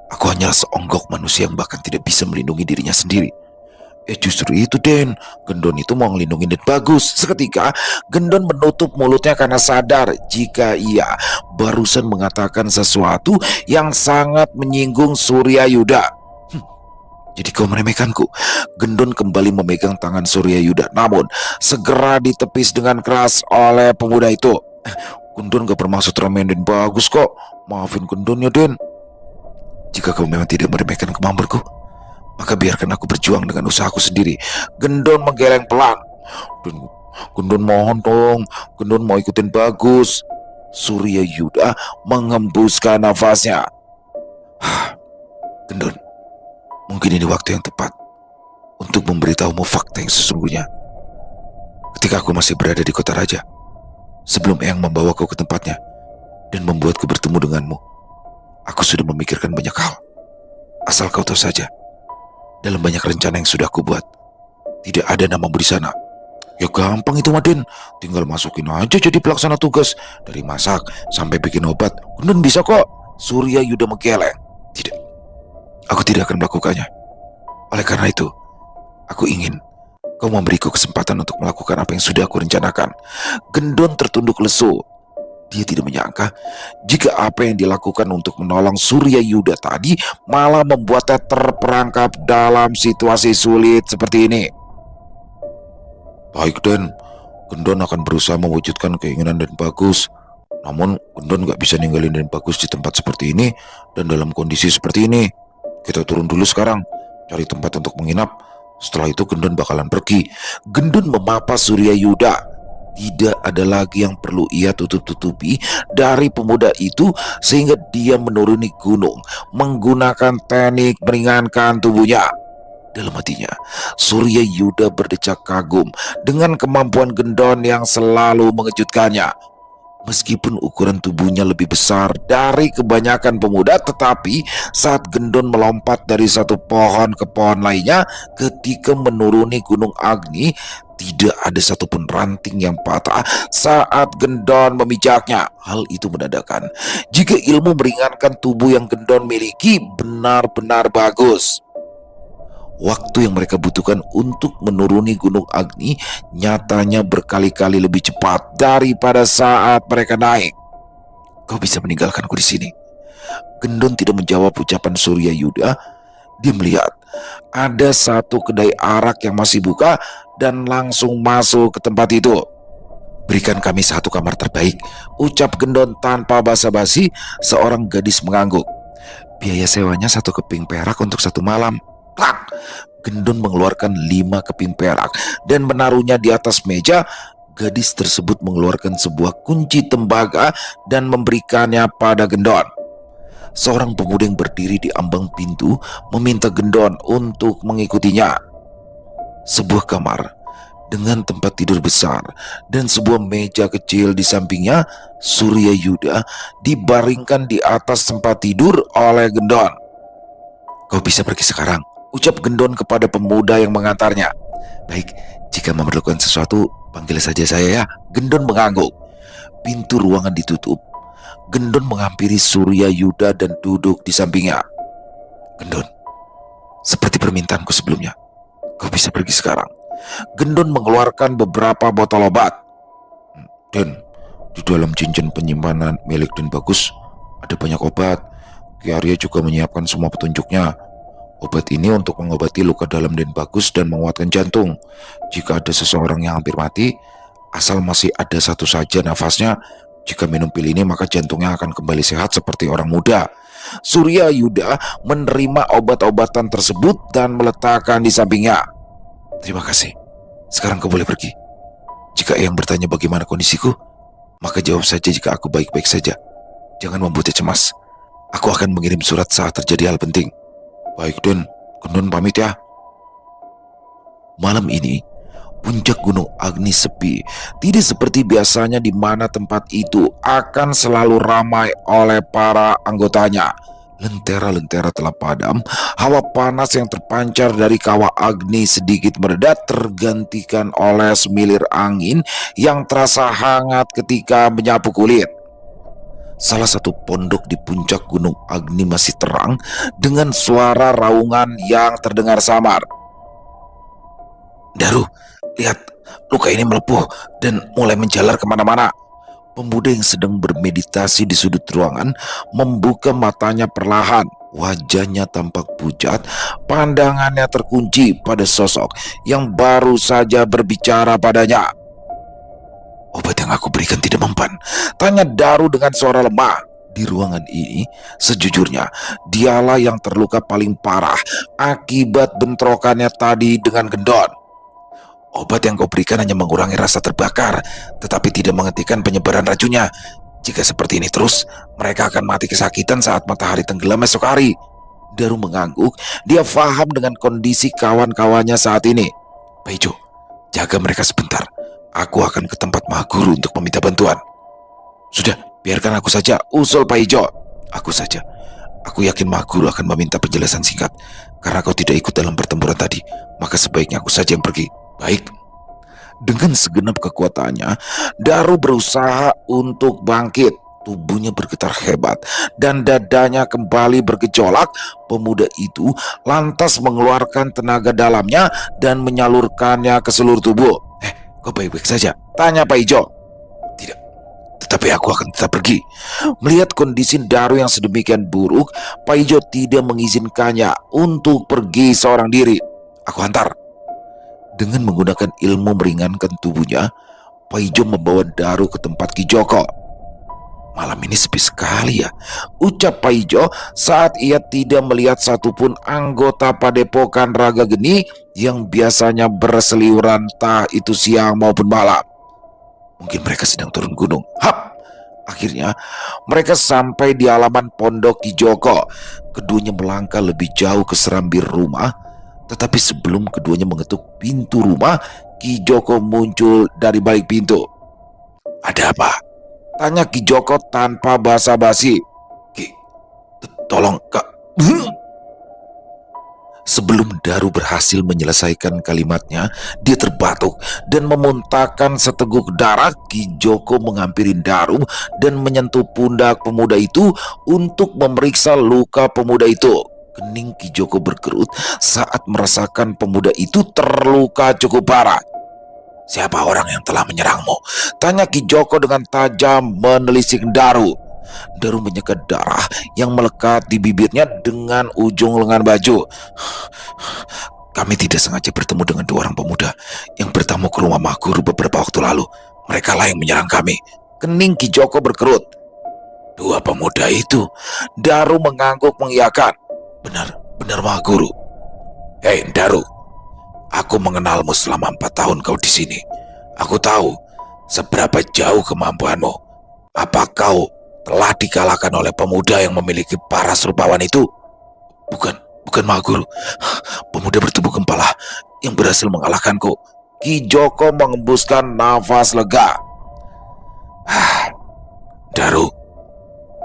Aku hanyalah seonggok manusia yang bahkan tidak bisa melindungi dirinya sendiri. Justru itu Den, Gendon itu mau ngelindungin Den Bagus. Seketika Gendon menutup mulutnya karena sadar jika ia barusan mengatakan sesuatu yang sangat menyinggung Surya Yuda. Jadi kau meremehkanku? Gendon kembali memegang tangan Surya Yuda, namun segera ditepis dengan keras oleh pemuda itu. Gendon gak bermaksud remehin Den Bagus kok. Maafin Gendon ya Den. Jika kau memang tidak meremehkan kemampuanku, maka biarkan aku berjuang dengan usahaku sendiri. Gendon menggeleng pelan. Gendon mohon dong, Gendon mau ikutin Bagus. Surya Yuda mengembuskan nafasnya. Gendon, mungkin ini waktu yang tepat untuk memberitahumu fakta yang sesungguhnya. Ketika aku masih berada di kota raja, sebelum Eyang membawaku ke tempatnya dan membuatku bertemu denganmu, aku sudah memikirkan banyak hal. Asal kau tahu saja, dalam banyak rencana yang sudah aku buat, tidak ada namamu di sana. Ya gampang itu Maden, tinggal masukin aja jadi pelaksana tugas. Dari masak sampai bikin obat, Gendon bisa kok. Surya Yuda menggeleng. Tidak, aku tidak akan melakukannya. Oleh karena itu, aku ingin kau memberiku kesempatan untuk melakukan apa yang sudah aku rencanakan. Gendon tertunduk lesu. Dia tidak menyangka jika apa yang dilakukan untuk menolong Surya Yuda tadi malah membuatnya terperangkap dalam situasi sulit seperti ini. Baik Den, Gendon akan berusaha mewujudkan keinginan Den Bagus. Namun Gendon gak bisa ninggalin Den Bagus di tempat seperti ini dan dalam kondisi seperti ini. Kita turun dulu sekarang, cari tempat untuk menginap. Setelah itu Gendon bakalan pergi. Gendon memapas Surya Yuda. Tidak ada lagi yang perlu ia tutup-tutupi dari pemuda itu sehingga dia menuruni gunung menggunakan teknik meringankan tubuhnya. Dalam hatinya, Surya Yuda berdecak kagum dengan kemampuan Gendon yang selalu mengejutkannya. Meskipun ukuran tubuhnya lebih besar dari kebanyakan pemuda, tetapi saat Gendon melompat dari satu pohon ke pohon lainnya ketika menuruni Gunung Agni, tidak ada satupun ranting yang patah saat Gendon memijaknya. Hal itu menandakan jika ilmu meringankan tubuh yang Gendon miliki benar-benar bagus. Waktu yang mereka butuhkan untuk menuruni Gunung Agni nyatanya berkali-kali lebih cepat daripada saat mereka naik. Kau bisa meninggalkanku di sini. Gendon tidak menjawab ucapan Surya Yuda. Dia melihat ada satu kedai arak yang masih buka dan langsung masuk ke tempat itu. Berikan kami satu kamar terbaik, ucap Gendon tanpa basa-basi. Seorang gadis mengangguk. Biaya sewanya 1 keping perak untuk 1 malam. Plak! Gendon mengeluarkan 5 keping perak dan menaruhnya di atas meja. Gadis tersebut mengeluarkan sebuah kunci tembaga dan memberikannya pada Gendon. seorang pemuda yang berdiri di ambang pintu meminta Gendon untuk mengikutinya. Sebuah kamar dengan tempat tidur besar dan sebuah meja kecil di sampingnya, Surya Yuda dibaringkan di atas tempat tidur oleh Gendon. "Kau bisa pergi sekarang," ucap Gendon kepada pemuda yang mengantarnya. "Baik, jika memerlukan sesuatu, panggil saja saya ya." Gendon mengangguk. Pintu ruangan ditutup. Gendon menghampiri Surya Yuda dan duduk di sampingnya. "Gendon, seperti permintaanku sebelumnya, kau bisa pergi sekarang." Gendon mengeluarkan beberapa botol obat. "Dan di dalam cincin penyimpanan milik Den Bagus ada banyak obat. Ki Arya juga menyiapkan semua petunjuknya. Obat ini untuk mengobati luka dalam Den Bagus dan menguatkan jantung. Jika ada seseorang yang hampir mati, asal masih ada satu saja nafasnya, jika minum pil ini maka jantungnya akan kembali sehat seperti orang muda." Surya Yuda menerima obat-obatan tersebut dan meletakkan di sampingnya. "Terima kasih. Sekarang kau boleh pergi. Jika Eyang bertanya bagaimana kondisiku, maka jawab saja jika aku baik-baik saja. Jangan membuat cemas. Aku akan mengirim surat saat terjadi hal penting." "Baik, Den. Gendon pamit ya." Malam ini, puncak Gunung Agni sepi. Tidak seperti biasanya di mana tempat itu akan selalu ramai oleh para anggotanya. Lentera-lentera telah padam. Hawa panas yang terpancar dari kawah Agni sedikit mereda, tergantikan oleh semilir angin yang terasa hangat ketika menyapu kulit. Salah satu pondok di puncak Gunung Agni masih terang dengan suara raungan yang terdengar samar. "Daru, lihat, luka ini melepuh dan mulai menjalar kemana-mana." Pemuda yang sedang bermeditasi di sudut ruangan membuka matanya perlahan. Wajahnya tampak pucat, pandangannya terkunci pada sosok yang baru saja berbicara padanya. "Obat yang aku berikan tidak mempan?" tanya Daru dengan suara lemah. Di ruangan ini, sejujurnya, dialah yang terluka paling parah akibat bentrokannya tadi dengan Gendon. "Obat yang kau berikan hanya mengurangi rasa terbakar, tetapi tidak menghentikan penyebaran racunnya. Jika seperti ini terus, mereka akan mati kesakitan saat matahari tenggelam esok hari." Daru mengangguk. Dia paham dengan kondisi kawan-kawannya saat ini. "Pak Ijo, jaga mereka sebentar. Aku akan ke tempat Maha Guru untuk meminta bantuan." "Sudah, biarkan aku saja," usul Pak Ijo. "Aku saja. Aku yakin Maha Guru akan meminta penjelasan singkat. Karena kau tidak ikut dalam pertempuran tadi, maka sebaiknya aku saja yang pergi." "Baik." Dengan segenap kekuatannya, Daru berusaha untuk bangkit. Tubuhnya bergetar hebat dan dadanya kembali bergejolak. Pemuda itu lantas mengeluarkan tenaga dalamnya dan menyalurkannya ke seluruh tubuh. "Kau baik-baik saja?" tanya Pak Ijo. "Tidak, tetapi aku akan tetap pergi." Melihat kondisi Daru yang sedemikian buruk, Pak Ijo tidak mengizinkannya untuk pergi seorang diri. "Aku hantar." Dengan menggunakan ilmu meringankan tubuhnya, Pak Ijo membawa Daru ke tempat Ki Joko. "Malam ini sepi sekali ya," ucap Pak Ijo saat ia tidak melihat satupun anggota padepokan Raga Geni yang biasanya berseliweran entah itu siang maupun malam. "Mungkin mereka sedang turun gunung." Hap! Akhirnya mereka sampai di halaman pondok Ki Joko. Keduanya melangkah lebih jauh ke serambir rumah. Tetapi sebelum keduanya mengetuk pintu rumah, Ki Joko muncul dari balik pintu. "Ada apa?" tanya Ki Joko tanpa basa-basi. "Ki, tolong Kak." Sebelum Daru berhasil menyelesaikan kalimatnya, dia terbatuk dan memuntahkan seteguk darah. Ki Joko menghampiri Daru dan menyentuh pundak pemuda itu untuk memeriksa luka pemuda itu. Kening Ki Joko berkerut saat merasakan pemuda itu terluka cukup parah. "Siapa orang yang telah menyerangmu?" tanya Ki Joko dengan tajam menelisik Daru. Daru menyekat darah yang melekat di bibirnya dengan ujung lengan baju. "Kami tidak sengaja bertemu dengan dua orang pemuda yang bertamu ke rumah Maha Guru beberapa waktu lalu. Mereka lah yang menyerang kami." Kening Ki Joko berkerut. "Dua pemuda itu?" Daru mengangguk mengiyakan. Benar Maha Guru." "Hei Daru, aku mengenalmu selama 4 tahun kau di sini. Aku tahu seberapa jauh kemampuanmu. Apa kau telah dikalahkan oleh pemuda yang memiliki paras rupawan itu. Bukan, bukan Maha Guru. Pemuda bertubuh gempala yang berhasil mengalahkanku. Ki Joko mengembuskan nafas lega. Daru,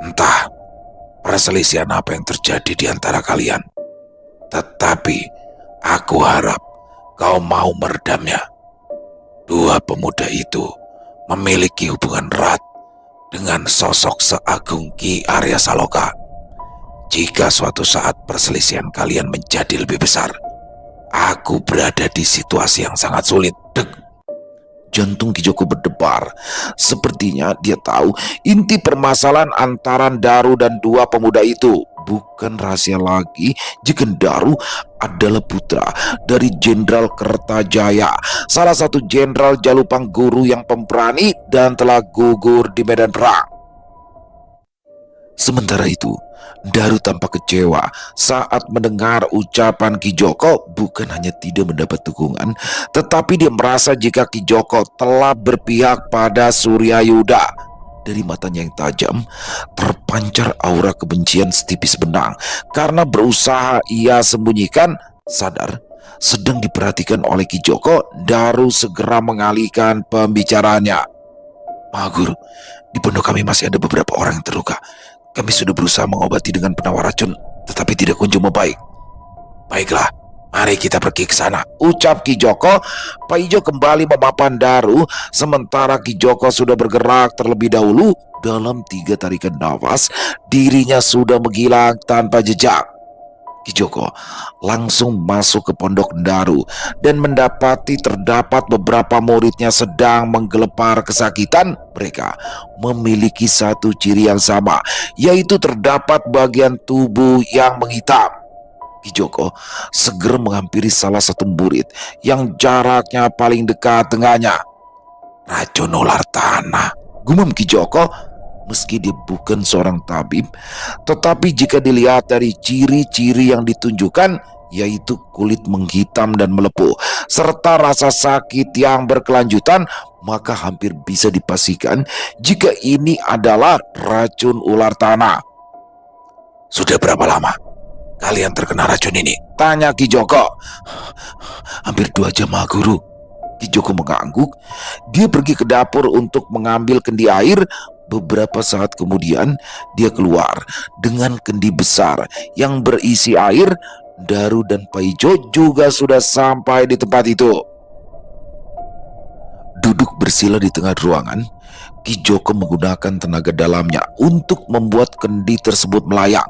entah perselisihan apa yang terjadi di antara kalian. Tetapi aku harap kau mau meredamnya. Dua pemuda itu memiliki hubungan erat dengan sosok seagung Ki Arya Saloka. Jika suatu saat perselisihan kalian menjadi lebih besar, aku berada di situasi yang sangat sulit. Dek. Jantung Ki Joko berdebar. Sepertinya dia tahu inti permasalahan antara Daru dan dua pemuda itu. Bukan rahasia lagi jika Daru adalah putra dari Jenderal Kertajaya, salah satu jenderal Jalupangguru yang pemberani dan telah gugur di medan perang. Sementara itu, Daru tampak kecewa saat mendengar ucapan Ki Joko. Bukan hanya tidak mendapat dukungan, tetapi dia merasa jika Ki Joko telah berpihak pada Suryayuda. Dari matanya yang tajam terpancar aura kebencian setipis benang. Karena berusaha ia sembunyikan, sadar sedang diperhatikan oleh Ki Joko, Daru segera mengalihkan pembicaraannya. Maha Guru, di pondok kami masih ada beberapa orang yang terluka. Kami sudah berusaha mengobati dengan penawar racun, tetapi tidak kunjung membaik. Baiklah, mari kita pergi ke sana, ucap Ki Joko. Paijo kembali memapan Daru, sementara Ki Joko sudah bergerak terlebih dahulu. Dalam 3 tarikan nafas, dirinya sudah menghilang tanpa jejak. Ki Joko langsung masuk ke pondok Daru dan mendapati terdapat beberapa muridnya sedang menggelepar kesakitan. Mereka memiliki satu ciri yang sama, yaitu terdapat bagian tubuh yang menghitam. Ki Joko segera menghampiri salah satu murid yang jaraknya paling dekat dengannya. Racun ular tanah, gumam Ki Joko. Meski dia bukan seorang tabib, tetapi jika dilihat dari ciri-ciri yang ditunjukkan, yaitu kulit menghitam dan melepuh, serta rasa sakit yang berkelanjutan, maka hampir bisa dipastikan jika ini adalah racun ular tanah. Sudah berapa lama kalian terkena racun ini? Tanya Ki Joko. Hampir 2 jam, Maha Guru. Ki Joko mengangguk. Dia pergi ke dapur untuk mengambil kendi air. Beberapa saat kemudian dia keluar dengan kendi besar yang berisi air. Daru dan Paijo juga sudah sampai di tempat itu. Duduk bersila di tengah ruangan, Ki Joko menggunakan tenaga dalamnya untuk membuat kendi tersebut melayang.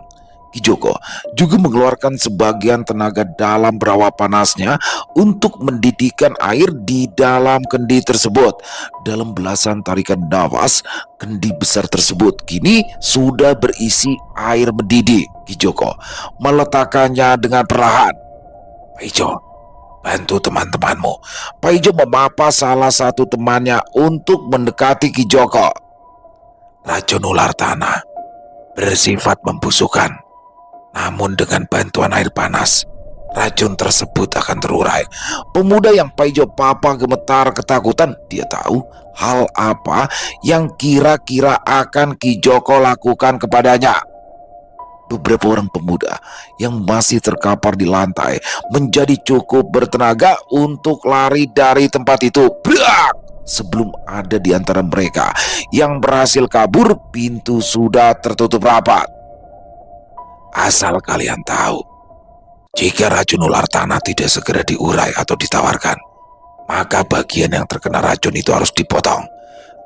Ki Joko juga mengeluarkan sebagian tenaga dalam berawa panasnya untuk mendidihkan air di dalam kendi tersebut. Dalam belasan tarikan nafas, kendi besar tersebut kini sudah berisi air mendidih. Ki Joko meletakkannya dengan perlahan. Paijo, bantu teman-temanmu. Paijo memapa salah satu temannya untuk mendekati Ki Joko. Racun ular tanah bersifat membusukkan. Namun dengan bantuan air panas, racun tersebut akan terurai. Pemuda yang Paijo papa gemetar ketakutan. Dia tahu hal apa yang kira-kira akan Ki Joko lakukan kepadanya. Beberapa orang pemuda yang masih terkapar di lantai menjadi cukup bertenaga untuk lari dari tempat itu. Brak! Sebelum ada di antara mereka yang berhasil kabur, pintu sudah tertutup rapat. Asal kalian tahu, jika racun ular tanah tidak segera diurai atau ditawarkan, maka bagian yang terkena racun itu harus dipotong,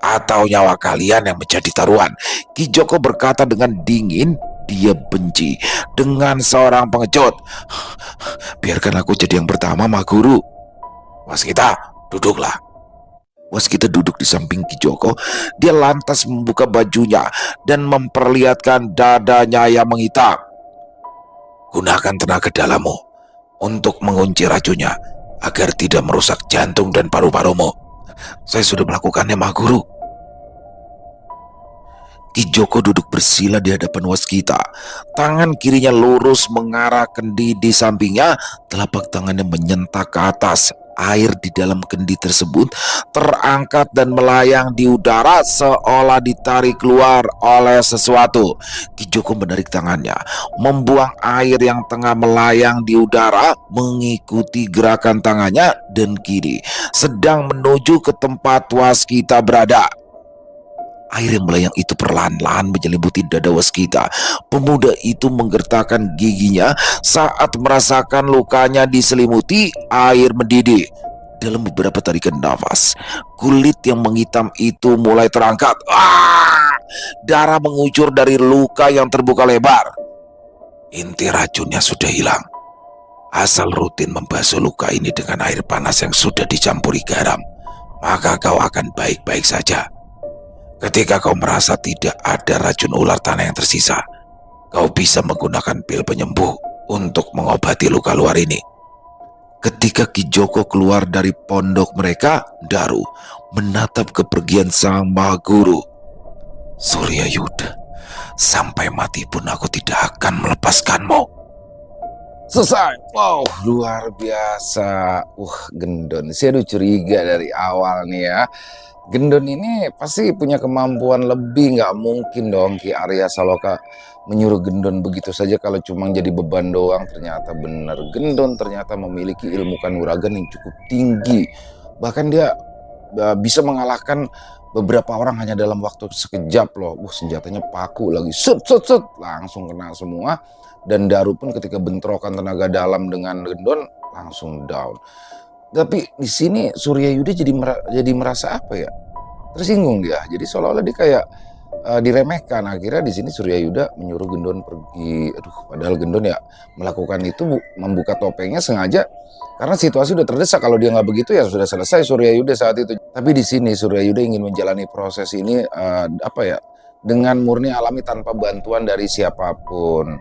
atau nyawa kalian yang menjadi taruhan. Ki Joko berkata dengan dingin. Dia benci dengan seorang pengecut. Biarkan aku jadi yang pertama, Maha Guru. Waskita, duduklah. Waskita duduk di samping Ki Joko. Dia lantas membuka bajunya dan memperlihatkan dadanya yang menghitam. Gunakan tenaga dalammu untuk mengunci racunnya agar tidak merusak jantung dan paru-parumu. Saya sudah melakukannya, Maha Guru. Ki Joko duduk bersila di hadapan Waskita. Tangan kirinya lurus mengarah kendi di sampingnya. Telapak tangannya menyentak ke atas. Air di dalam kendi tersebut terangkat dan melayang di udara seolah ditarik keluar oleh sesuatu. Ki Joko menarik tangannya, membuang air yang tengah melayang di udara mengikuti gerakan tangannya dan kini sedang menuju ke tempat waskita berada. Air yang melayang itu perlahan-lahan menyelimuti dada waskita. Pemuda itu menggertakkan giginya saat merasakan lukanya diselimuti air mendidih. Dalam beberapa tarikan nafas, kulit yang menghitam itu mulai terangkat. Darah mengucur dari luka yang terbuka lebar. Inti racunnya sudah hilang. Asal rutin membasuh luka ini dengan air panas yang sudah dicampuri garam, maka kau akan baik-baik saja. Ketika kau merasa tidak ada racun ular tanah yang tersisa, kau bisa menggunakan pil penyembuh untuk mengobati luka luar ini. Ketika Ki Joko keluar dari pondok mereka, Daru menatap kepergian sang Maha Guru. Suryayuda, sampai mati pun aku tidak akan melepaskanmu. Selesai. Wow, luar biasa. Gendon. Saya udah curiga dari awal nih ya. Gendon ini pasti punya kemampuan lebih, nggak mungkin dong Ki Arya Saloka menyuruh Gendon begitu saja kalau cuma jadi beban doang. Ternyata benar, Gendon ternyata memiliki ilmu kanuragan yang cukup tinggi. Bahkan dia bisa mengalahkan beberapa orang hanya dalam waktu sekejap loh. Senjatanya paku lagi, set, langsung kena semua. Dan Daru pun ketika bentrokan tenaga dalam dengan Gendon langsung down. Tapi di sini Suryayuda jadi merasa apa ya? Tersinggung dia. Jadi seolah-olah dia kayak diremehkan. Akhirnya di sini Suryayuda menyuruh Gendon pergi. Padahal Gendon ya melakukan itu membuka topengnya sengaja karena situasi udah terdesak. Kalau dia nggak begitu ya sudah selesai Suryayuda saat itu. Tapi di sini Suryayuda ingin menjalani proses ini dengan murni alami tanpa bantuan dari siapapun.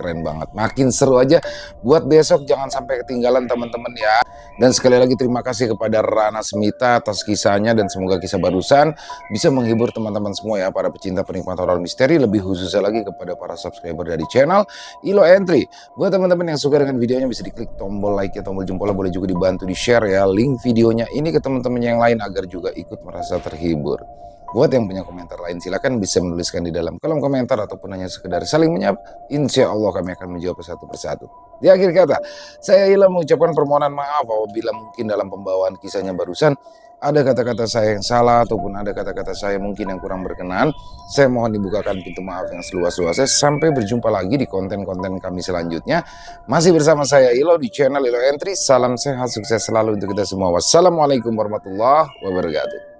Keren banget. Makin seru aja. Buat besok jangan sampai ketinggalan teman-teman ya. Dan sekali lagi terima kasih kepada Rana Smita atas kisahnya dan semoga kisah barusan bisa menghibur teman-teman semua ya, para pecinta penikmat horor misteri, lebih khususnya lagi kepada para subscriber dari channel Ilo Entry. Buat teman-teman yang suka dengan videonya bisa diklik tombol like ya, tombol jempolnya, boleh juga dibantu di share ya link videonya ini ke teman-teman yang lain agar juga ikut merasa terhibur. Buat yang punya komentar lain silakan bisa menuliskan di dalam kolom komentar ataupun hanya sekedar saling menyapa. Insya Allah kami akan menjawab satu persatu. Di akhir kata, saya Ila mengucapkan permohonan maaf apabila mungkin dalam pembawaan kisahnya barusan ada kata-kata saya yang salah ataupun ada kata-kata saya mungkin yang kurang berkenan. Saya mohon dibukakan pintu maaf yang seluas-luasnya. Sampai berjumpa lagi di konten-konten kami selanjutnya. Masih bersama saya Ilo di channel Ilo Entry. Salam sehat, sukses selalu untuk kita semua. Wassalamualaikum warahmatullahi wabarakatuh.